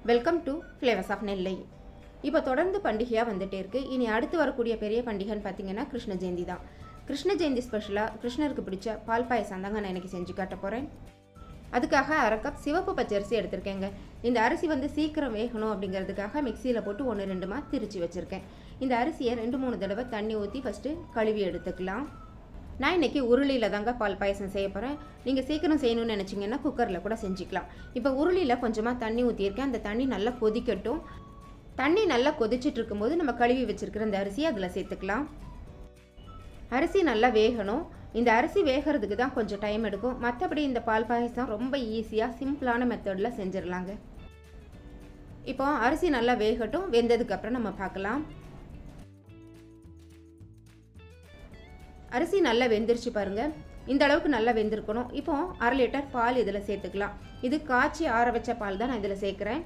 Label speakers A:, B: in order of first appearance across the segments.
A: Welcome to flavours of நெல்லை. இப்போ தொடர்ந்து பண்டிகையாக வந்துகிட்டே இருக்குது. இனி அடுத்து வரக்கூடிய பெரிய பண்டிகைன்னு பார்த்தீங்கன்னா கிருஷ்ண ஜெயந்தி தான். கிருஷ்ண ஜெயந்தி ஸ்பெஷலாக கிருஷ்ணருக்கு பிடிச்ச பால் பாயசம் தாங்க நான் இன்றைக்கி செஞ்சு காட்ட போகிறேன். அதுக்காக அரை கப் சிவப்பு பச்சரிசி எடுத்திருக்கேங்க. இந்த அரிசி வந்து சீக்கிரம் வேகணும் அப்படிங்கிறதுக்காக மிக்சியில் போட்டு 1-2 திரிச்சு வச்சுருக்கேன். இந்த அரிசியை 2-3 தடவை தண்ணி ஊற்றி ஃபஸ்ட்டு கழுவி எடுத்துக்கலாம். நான் இன்றைக்கி உருளியில் தாங்க பால் பாயசம் செய்ய போகிறேன். நீங்கள் சீக்கிரம் செய்யணும்னு நினச்சிங்கன்னா குக்கரில் கூட செஞ்சுக்கலாம். இப்போ உருளியில் கொஞ்சமாக தண்ணி ஊற்றியிருக்கேன். அந்த தண்ணி நல்லா கொதிக்கட்டும். தண்ணி நல்லா கொதிச்சுட்டு இருக்கும்போது நம்ம கழுவி வச்சுருக்கிற அந்த அரிசியை அதில் சேர்த்துக்கலாம். அரிசி நல்லா வேகணும். இந்த அரிசி வேகிறதுக்கு தான் கொஞ்சம் டைம் எடுக்கும். மற்றபடி இந்த பால் பாயசம் ரொம்ப ஈஸியாக சிம்பிளான மெத்தடில் செஞ்சிடலாங்க. இப்போ அரிசி நல்லா வேகட்டும். வெந்ததுக்கப்புறம் நம்ம பார்க்கலாம். அரிசி நல்லா வெந்துருச்சு பாருங்கள். இந்த அளவுக்கு நல்லா வெந்திருக்கணும். இப்போ 1/2 லிட்டர் பால் இதில் சேர்த்துக்கலாம். இது காய்ச்சி ஆற வச்ச பால் தான் நான் இதில் சேர்க்குறேன்.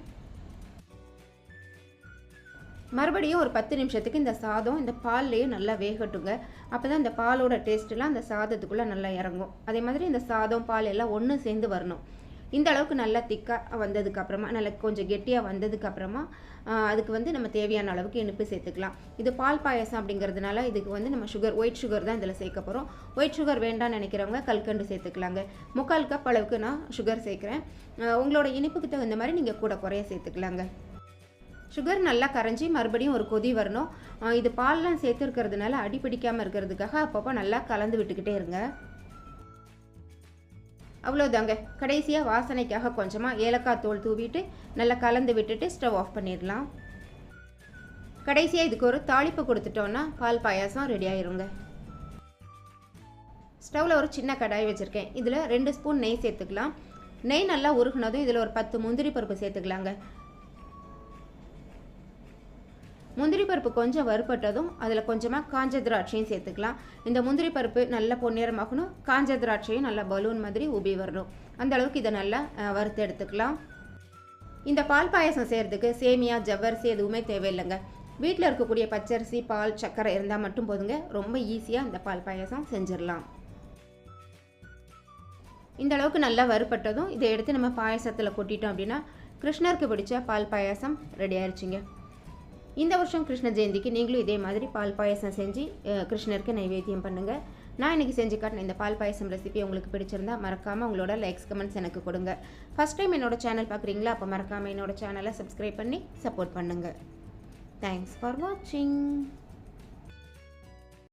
A: மறுபடியும் ஒரு 10 நிமிஷத்துக்கு இந்த சாதம் இந்த பால்லையே நல்லா வேகட்டுங்க. அப்போ தான் இந்த பாலோட டேஸ்ட்டுலாம் அந்த சாதத்துக்குள்ளே நல்லா இறங்கும். அதே மாதிரி இந்த சாதம் பால் எல்லாம் ஒன்று சேர்ந்து வரணும். இந்த அளவுக்கு நல்லா திக்காக வந்ததுக்கப்புறமா, நல்லா கொஞ்சம் கெட்டியாக வந்ததுக்கப்புறமா அதுக்கு வந்து நம்ம தேவையான அளவுக்கு இனிப்பு சேர்த்துக்கலாம். இது பால் பாயசம் அப்படிங்கிறதுனால இதுக்கு வந்து நம்ம ஒயிட் சுகர் தான் இதில் சேர்க்க போகிறோம். ஒயிட் சுகர் வேண்டாம்னு நினைக்கிறவங்க கல்கண்டு சேர்த்துக்கலாங்க. 3/4 கப் அளவுக்கு நான் சுகர் சேர்க்குறேன். உங்களோட இனிப்புக்கு தகுந்த மாதிரி நீங்கள் கூட குறைய சேர்த்துக்கலாங்க. சுகர் நல்லா கரைஞ்சி மறுபடியும் ஒரு கொதி வரணும். இது பால்லாம் சேர்த்துருக்கிறதுனால அடிப்பிடிக்காமல் இருக்கிறதுக்காக அப்பப்போ நல்லா கலந்து விட்டுக்கிட்டே இருங்க. அவ்வளோதாங்க. கடைசியாக வாசனைக்காக கொஞ்சமாக ஏலக்காய் தூள் தூவிட்டு நல்லா கலந்து விட்டுட்டு ஸ்டவ் ஆஃப் பண்ணிடலாம். கடைசியாக இதுக்கு ஒரு தாளிப்பு கொடுத்துட்டோன்னா பால் பாயாசம் ரெடி ஆயிருங்க. ஸ்டவ்வில் ஒரு சின்ன கடாய் வச்சுருக்கேன். இதில் 2 ஸ்பூன் நெய் சேர்த்துக்கலாம். நெய் நல்லா உருகுனதும் இதில் ஒரு 10 முந்திரி பருப்பு சேர்த்துக்கலாங்க. முந்திரி பருப்பு கொஞ்சம் வறுப்பட்டதும் அதில் கொஞ்சமாக காஞ்ச திராட்சையும் சேர்த்துக்கலாம். இந்த முந்திரி பருப்பு நல்லா பொன்னிறமாகணும். காஞ்ச திராட்சையும் நல்லா பலூன் மாதிரி உபி வரணும். அந்த அளவுக்கு இதை நல்லா வறுத்து எடுத்துக்கலாம். இந்த பால் பாயசம் செய்கிறதுக்கு சேமியா ஜவ்வரிசி எதுவுமே தேவையில்லைங்க. வீட்டில் இருக்கக்கூடிய பச்சரிசி பால் சர்க்கரை இருந்தால் மட்டும் போதுங்க. ரொம்ப ஈஸியாக இந்த பால் பாயசம் செஞ்சிடலாம். இந்த அளவுக்கு நல்லா வறுப்பட்டதும் இதை எடுத்து நம்ம பாயசத்தில் கொட்டிட்டோம் அப்படின்னா கிருஷ்ணருக்கு பிடிச்ச பால் பாயசம் ரெடி ஆயிடுச்சுங்க. இந்த வருஷம் கிருஷ்ண ஜெயந்திக்கு நீங்களும் இதே மாதிரி பால் பாயசம் செஞ்சு கிருஷ்ணருக்கு நைவேத்தியம் பண்ணுங்கள். நான் இன்றைக்கி செஞ்சு காட்டின இந்த பால் பாயசம் ரெசிபி உங்களுக்கு பிடிச்சிருந்தா மறக்காமல் உங்களோட லைக்ஸ் கமெண்ட்ஸ் எனக்கு கொடுங்க. ஃபஸ்ட் டைம் என்னோட சேனல் பார்க்குறீங்களா? அப்போ மறக்காமல் என்னோட சேனலை சப்ஸ்கிரைப் பண்ணி சப்போர்ட் பண்ணுங்கள். தேங்க்ஸ் ஃபார் வாட்சிங்.